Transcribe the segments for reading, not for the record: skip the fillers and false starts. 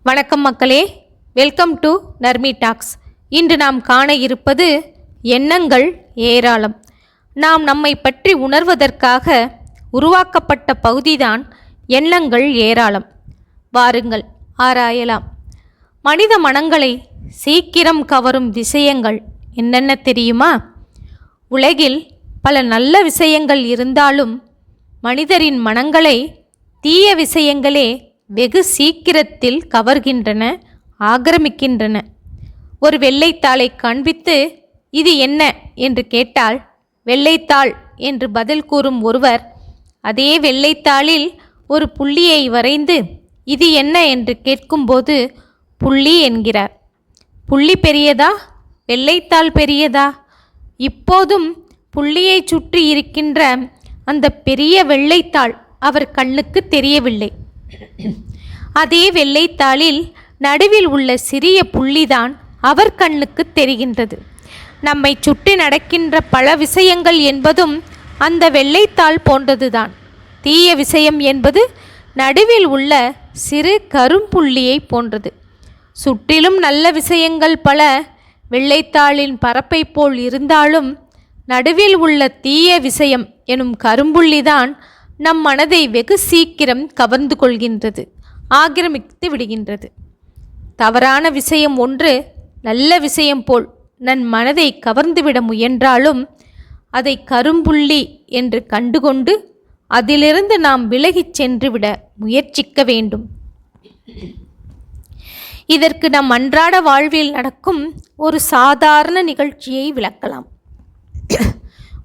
வணக்கம் மக்களே, welcome to Narmi tax. இன்று நாம் காண இருப்பது எண்ணங்கள் ஏராளம். நாம் நம்மை பற்றி உணர்வதற்காக உருவாக்கப்பட்ட பகுதிதான் எண்ணங்கள் ஏராளம். வாருங்கள் ஆராயலாம். மனித மனங்களை சீக்கிரம் கவரும் விஷயங்கள் என்னென்ன தெரியுமா? உலகில் பல நல்ல விஷயங்கள் இருந்தாலும் மனிதரின் மனங்களை தீய விஷயங்களே வெகு சீக்கிரத்தில் கவர்கின்றன, ஆக்கிரமிக்கின்றன. ஒரு வெள்ளைத்தாளை காண்பித்து இது என்ன என்று கேட்டால் வெள்ளைத்தாள் என்று பதில் கூறும் ஒருவர் அதே வெள்ளைத்தாளில் ஒரு புள்ளியை வரைந்து இது என்ன என்று கேட்கும்போது புள்ளி என்கிறார். புள்ளி பெரியதா, வெள்ளைத்தாள் பெரியதா? இப்போதும் புள்ளியை சுற்றி இருக்கின்ற அந்த பெரிய வெள்ளைத்தாள் அவர் கண்ணுக்கு தெரியவில்லை. அதே வெள்ளைத்தாளில் நடுவில் உள்ள சிறிய புள்ளிதான் அவர் கண்ணுக்கு தெரிகின்றது. நம்மை சுற்றி நடக்கின்ற பல விஷயங்கள் என்பதும் அந்த வெள்ளைத்தாள் போன்றதுதான். தீய விஷயம் என்பது நடுவில் உள்ள சிறு கரும்புள்ளியை போன்றது. சுற்றிலும் நல்ல விஷயங்கள் பல வெள்ளைத்தாளின் பரப்பை போல் இருந்தாலும் நடுவில் உள்ள தீய விஷயம் எனும் கரும்புள்ளிதான் நம் மனதை வெகு சீக்கிரம் கவர்ந்து கொள்கின்றது, ஆக்கிரமித்து விடுகின்றது. தவறான விஷயம் ஒன்று நல்ல விஷயம் போல் நம் மனதை கவர்ந்துவிட முயன்றாலும் அதை கரும்புள்ளி என்று கண்டுகொண்டு அதிலிருந்து நாம் விலகிச் சென்றுவிட முயற்சிக்க வேண்டும். இதற்கு நம் அன்றாட வாழ்வில் நடக்கும் ஒரு சாதாரண நிகழ்ச்சியை விளக்கலாம்.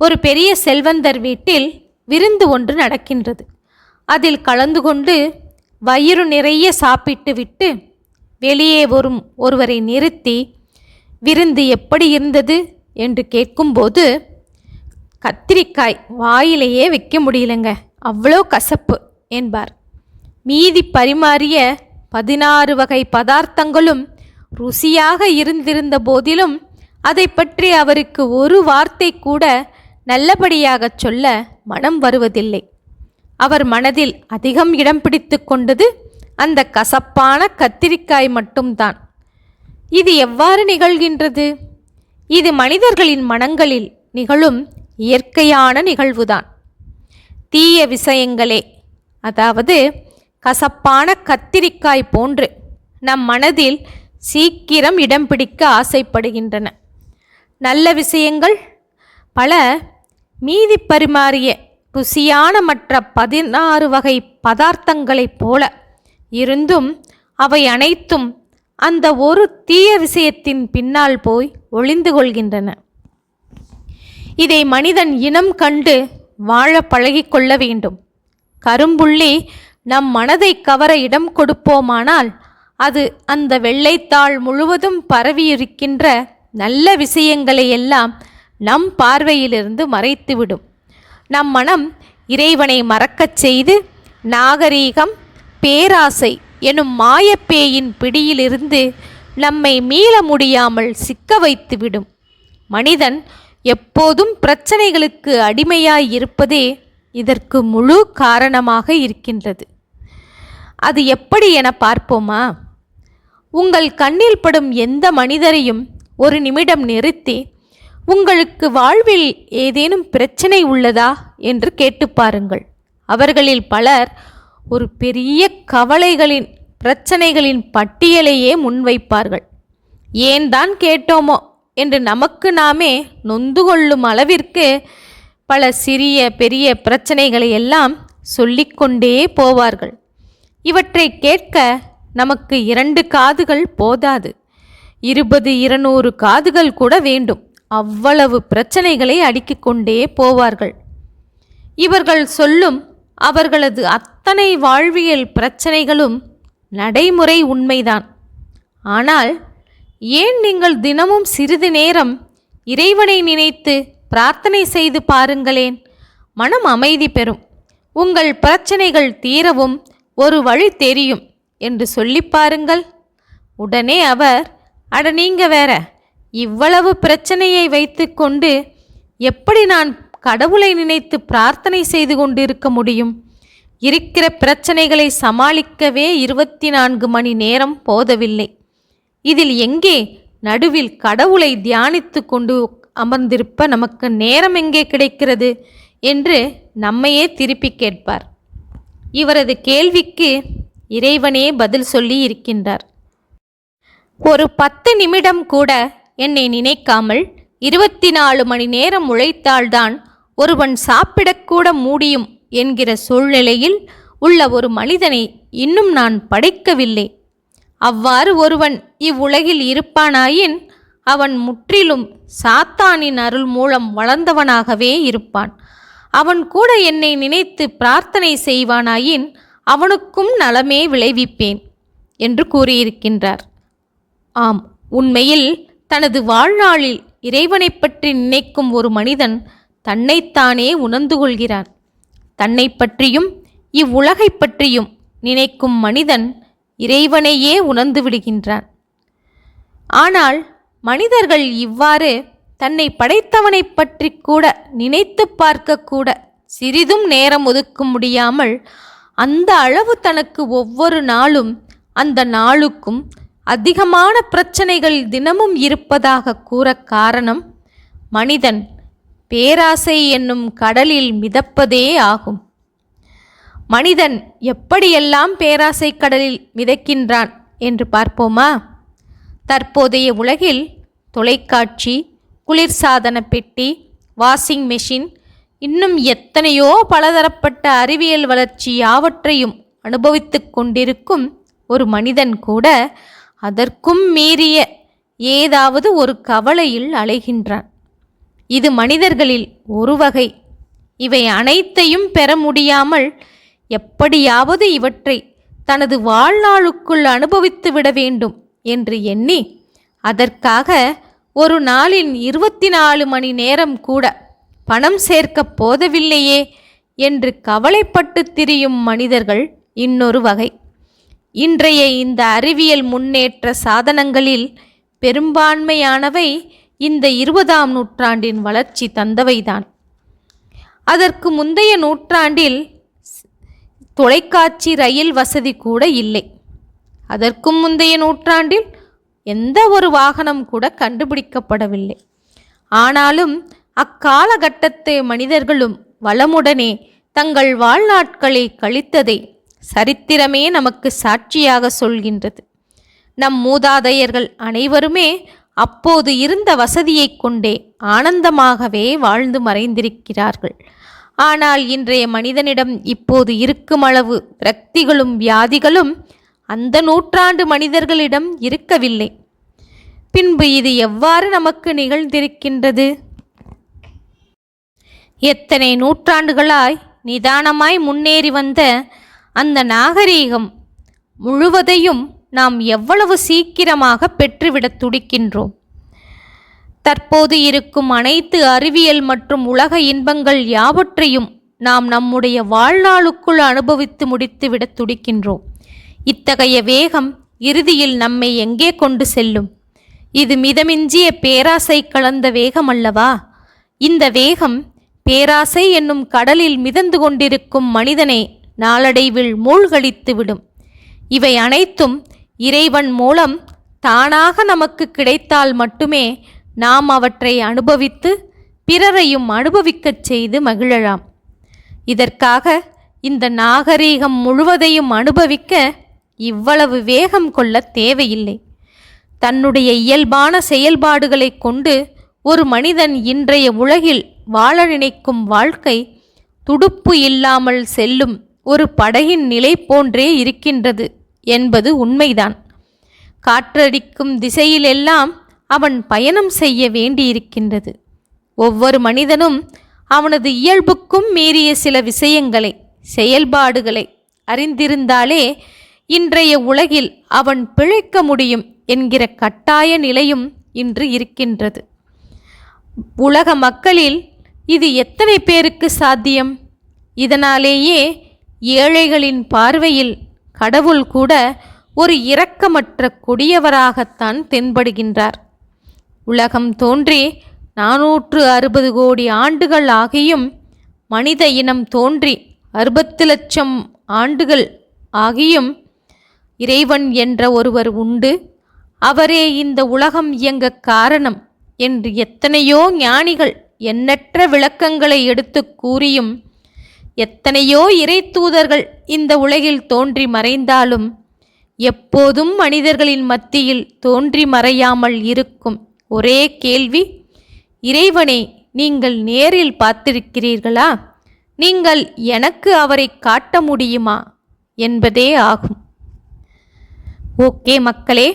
ஒரு பெரிய செல்வந்தர் வீட்டில் விருந்து ஒன்று நடக்கின்றது. அதில் கலந்து கொண்டு வயிறு நிறைய சாப்பிட்டு விட்டு வெளியே வரும் ஒருவரை நிறுத்தி விருந்து எப்படி இருந்தது என்று கேட்கும்போது கத்திரிக்காய் வாயிலேயே வைக்க முடியலங்க, அவ்வளோ கசப்பு என்பார். மீதி பரிமாறிய 16 வகை பதார்த்தங்களும் ருசியாக இருந்திருந்த போதிலும் அதை பற்றி அவருக்கு ஒரு வார்த்தை கூட நல்லபடியாக சொல்ல மனம் வருவதில்லை. அவர் மனதில் அதிகம் இடம் பிடித்து கொண்டது அந்த கசப்பான கத்திரிக்காய் மட்டும்தான். இது எவ்வாறு நிகழ்கின்றது? இது மனிதர்களின் மனங்களில் நிகழும் இயற்கையான நிகழ்வுதான். தீய விஷயங்களே, அதாவது கசப்பான கத்திரிக்காய் போன்று நம் மனதில் சீக்கிரம் இடம் பிடிக்க ஆசைப்படுகின்றன. நல்ல விஷயங்கள் பல மீதி பரிமாறிய ருசியான மற்ற 16 வகை பதார்த்தங்களைப் போல இருந்தும் அவை அனைத்தும் அந்த ஒரு தீய விஷயத்தின் பின்னால் போய் ஒளிந்து கொள்கின்றன. இதை மனிதன் இனம் கண்டு வாழ பழகிக்கொள்ள வேண்டும். கரும்புள்ளி நம் மனதை கவர இடம் கொடுப்போமானால் அது அந்த வெள்ளைத்தாள் முழுவதும் பரவியிருக்கின்ற நல்ல விஷயங்களை எல்லாம் நம் பார்வையிலிருந்து மறைத்துவிடும். நம் மனம் இறைவனை மறக்கச் செய்து நாகரீகம், பேராசை எனும் மாயப்பேயின் பிடியிலிருந்து நம்மை மீள முடியாமல் சிக்க வைத்துவிடும். மனிதன் எப்போதும் பிரச்சனைகளுக்கு அடிமையாய் இருப்பதே இதற்கு முழு காரணமாக இருக்கின்றது. அது எப்படி என பார்ப்போமா? உங்கள் கண்ணில் படும் எந்த மனிதரையும் ஒரு நிமிடம் நிறுத்தி உங்களுக்கு வாழ்வில் ஏதேனும் பிரச்சனை உள்ளதா என்று கேட்டு பாருங்கள். அவர்களில் பலர் ஒரு பெரிய கவலைகளின் பிரச்சனைகளின் பட்டியலையே முன்வைப்பார்கள். ஏன் தான் கேட்டோமோ என்று நமக்கு நாமே நொந்து கொள்ளும் அளவிற்கு பல சிறிய பெரிய பிரச்சனைகளை எல்லாம் சொல்லிக்கொண்டே போவார்கள். இவற்றை கேட்க நமக்கு 2 காதுகள் போதாது, 20-200 காதுகள் கூட வேண்டும். அவ்வளவு பிரச்சனைகளை அடுக்கிக் கொண்டே போவார்கள். இவர்கள் சொல்லும் அவர்களது அத்தனை வாழ்வியல் பிரச்சனைகளும் நடைமுறை உண்மைதான். ஆனால் ஏன் நீங்கள் தினமும் சிறிது நேரம் இறைவனை நினைத்து பிரார்த்தனை செய்து பாருங்களேன், மனம் அமைதி பெறும். உங்கள் பிரச்சனைகள் தீரவும் ஒரு வழி தெரியும் என்று சொல்லி பாருங்கள். உடனே அவர், அட நீங்க வேற, இவ்வளவு பிரச்சனையை வைத்து கொண்டு எப்படி நான் கடவுளை நினைத்து பிரார்த்தனை செய்து கொண்டிருக்க முடியும்? இருக்கிற பிரச்சனைகளை சமாளிக்கவே 24 மணி நேரம் போதவில்லை. இதில் எங்கே நடுவில் கடவுளை தியானித்து கொண்டு அமர்ந்திருப்ப நமக்கு நேரம் எங்கே கிடைக்கிறது என்று நம்மையே திருப்பி கேட்பார். இவரது கேள்விக்கு இறைவனே பதில் சொல்லி இருக்கின்றார். ஒரு 10 நிமிடம் கூட என்னை நினைக்காமல் 24 மணி நேரம் உழைத்தால்தான் ஒருவன் சாப்பிடக்கூட முடியும் என்கிற சூழ்நிலையில் உள்ள ஒரு மனிதனை இன்னும் நான் படைக்கவில்லை. அவ்வாறு ஒருவன் இவ்வுலகில் இருப்பானாயின் அவன் முற்றிலும் சாத்தானின் அருள் மூலம் வளர்ந்தவனாகவே இருப்பான். அவன் கூட என்னை நினைத்து பிரார்த்தனை செய்வானாயின் அவனுக்கும் நலமே விளைவிப்பேன் என்று கூறியிருக்கின்றார். ஆம், உண்மையில் தனது வாழ்நாளில் இறைவனை பற்றி நினைக்கும் ஒரு மனிதன் தன்னைத்தானே உணர்ந்து கொள்கிறான். தன்னை பற்றியும் இவ்வுலகை பற்றியும் நினைக்கும் மனிதன் இறைவனையே உணர்ந்து விடுகின்றான். ஆனால் மனிதர்கள் இவ்வாறு தன்னை படைத்தவனை பற்றி கூட நினைத்து பார்க்க கூட சிறிதும் நேரம் ஒதுக்க முடியாமல் அந்த அளவு தனக்கு ஒவ்வொரு நாளும் அந்த நாளுக்கும் அதிகமான பிரச்சனைகள் தினமும் இருப்பதாக கூற காரணம் மனிதன் பேராசை என்னும் கடலில் மிதப்பதே ஆகும். மனிதன் எப்படியெல்லாம் பேராசை கடலில் மிதக்கின்றான் என்று பார்ப்போமா? தற்போதைய உலகில் தொலைக்காட்சி, குளிர்சாதன பெட்டி, வாஷிங் மெஷின், இன்னும் எத்தனையோ பலதரப்பட்ட அறிவியல் வளர்ச்சி யாவற்றையும் அனுபவித்து கொண்டிருக்கும் ஒரு மனிதன் கூட அதற்கும் மீறிய ஏதாவது ஒரு கவலையில் அலைகின்றான். இது மனிதர்களில் ஒரு வகை. இவை அனைத்தையும் பெற முடியாமல் எப்படியாவது இவற்றை தனது வாழ்நாளுக்குள் அனுபவித்து விட வேண்டும் என்று எண்ணி அதற்காக ஒரு நாளின் 24 மணி நேரம் கூட பணம் சேர்க்கப் போதவில்லையே என்று கவலைப்பட்டு திரியும் மனிதர்கள் இன்னொரு வகை. இன்றைய இந்த அறிவியல் முன்னேற்ற சாதனங்களில் பெரும்பான்மையானவை இந்த 20ஆம் நூற்றாண்டின் வளர்ச்சி தந்தவைதான். அதற்கு முந்தைய நூற்றாண்டில் தொலைக்காட்சி, ரயில் வசதி கூட இல்லை. அதற்கும் முந்தைய நூற்றாண்டில் எந்த ஒரு வாகனம் கூட கண்டுபிடிக்கப்படவில்லை. ஆனாலும் அக்காலகட்டத்து மனிதர்களும் வளமுடனே தங்கள் வாழ்நாட்களை கழித்ததை சரித்திரமே நமக்கு சாட்சியாக சொல்கின்றது. நம் மூதாதையர்கள் அனைவருமே அப்போது இருந்த வசதியை கொண்டே ஆனந்தமாகவே வாழ்ந்து மறைந்திருக்கிறார்கள். ஆனால் இன்றைய மனிதனிடம் இப்போது இருக்கும் அளவு விரக்திகளும் வியாதிகளும் அந்த நூற்றாண்டு மனிதர்களிடம் இருக்கவில்லை. பின்பு இது எவ்வாறு நமக்கு நிகழ்ந்திருக்கின்றது? எத்தனை நூற்றாண்டுகளாய் நிதானமாய் முன்னேறி வந்த அந்த நாகரீகம் முழுவதையும் நாம் எவ்வளவு சீக்கிரமாக பெற்றுவிட துடிக்கின்றோம். தற்போது இருக்கும் அனைத்து அறிவியல் மற்றும் உலக இன்பங்கள் யாவற்றையும் நாம் நம்முடைய வாழ்நாளுக்குள் அனுபவித்து முடித்துவிட துடிக்கின்றோம். இத்தகைய வேகம் இறுதியில் நம்மை எங்கே கொண்டு செல்லும்? இது மிதமிஞ்சிய பேராசை கலந்த வேகம் அல்லவா? இந்த வேகம் பேராசை என்னும் கடலில் மிதந்து கொண்டிருக்கும் மனிதனை நாளடைவில் மூழ்கடித்து விடும். இவை அனைத்தும் இறைவன் மூலம் தானாக நமக்கு கிடைத்தால் மட்டுமே நாம் அவற்றை அனுபவித்து பிறரையும் அனுபவிக்கச் செய்து மகிழலாம். இதற்காக இந்த நாகரீகம் முழுவதையும் அனுபவிக்க இவ்வளவு வேகம் கொள்ள தேவையில்லை. தன்னுடைய இயல்பான செயல்பாடுகளை கொண்டு ஒரு மனிதன் இன்றைய உலகில் வாழ நினைக்கும் வாழ்க்கை துடுப்பு இல்லாமல் செல்லும் ஒரு படகின் நிலை போன்றே இருக்கின்றது என்பது உண்மைதான். காற்றடிக்கும் திசையிலெல்லாம் அவன் பயணம் செய்ய வேண்டியிருக்கின்றது. ஒவ்வொரு மனிதனும் அவனது இயல்புக்கும் மீறிய சில விஷயங்களை, செயல்பாடுகளை அறிந்திருந்தாலே இன்றைய உலகில் அவன் பிழைக்க முடியும் என்கிற கட்டாய நிலையும் இன்று இருக்கின்றது. உலக மக்களில் இது எத்தனை பேருக்கு சாத்தியம்? இதனாலேயே ஏழைகளின் பார்வையில் கடவுள் கூட ஒரு இரக்கமற்ற கொடியவராகத்தான் தென்படுகின்றார். உலகம் தோன்றி 460 கோடி ஆண்டுகள் ஆகியும் மனித இனம் தோன்றி 60 லட்சம் ஆண்டுகள் ஆகியும் இறைவன் என்ற ஒருவர் உண்டு, அவரே இந்த உலகம் இயங்க காரணம் என்று எத்தனையோ ஞானிகள் எண்ணற்ற விளக்கங்களை எடுத்து கூறியும், எத்தனையோ இறை தூதர்கள் இந்த உலகில் தோன்றி மறைந்தாலும் எப்போதும் மனிதர்களின் மத்தியில் தோன்றி மறையாமல் இருக்கும் ஒரே கேள்வி, இறைவனை நீங்கள் நேரில் பார்த்திருக்கிறீர்களா? நீங்கள் எனக்கு அவரை காட்ட முடியுமா என்பதே ஆகும். ஓகே மக்களே,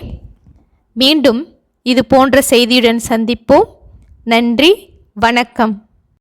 மீண்டும் இது போன்ற செய்தியுடன் சந்திப்போம். நன்றி, வணக்கம்.